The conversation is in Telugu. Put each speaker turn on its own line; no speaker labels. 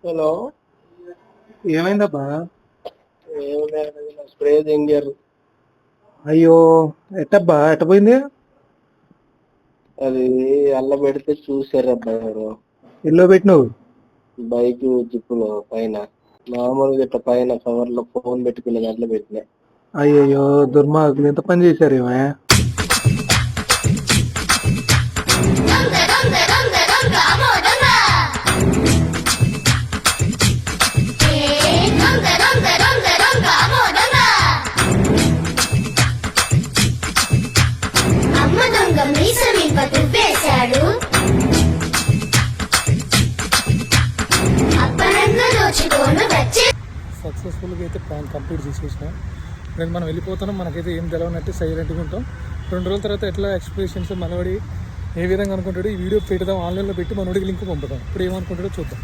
హలో.
ఏమైందబ్బా?
ఏం లేదు, నా స్ప్రే దింగారు.
అయ్యో, ఎట్టబ్బా ఎట్టపోయింది?
అది అల్ల పెడితే చూసారు అబ్బాయి గారు.
ఎల్లో పెట్టినావు?
బైక్ జిప్పులో పైన మామూలుగా ఇట్లా పైన కవర్ లో ఫోన్ పెట్టుకునే దాంట్లో పెట్టినా.
అయ్యయ్యో, దుర్మార్గులు ఎంత పని చేశారు ఏమే? సక్సెస్ఫుల్గా అయితే ప్లాన్ కంప్లీట్ చేసేసిన. నేను మనం వెళ్ళిపోతున్నాం, మనకైతే ఏం తెలవనట్టు సైలెంట్గా ఉంటాం. 2 రోజుల తర్వాత ఎట్లా ఎక్స్ప్రెషన్స్ మనవాడి ఏ విధంగా అనుకుంటాడు, ఈ వీడియో పెడదాం ఆన్లైన్లో పెట్టి మనోడికి లింక్ పంపుతాం. ఇప్పుడు ఏమనుకుంటాడో చూద్దాం.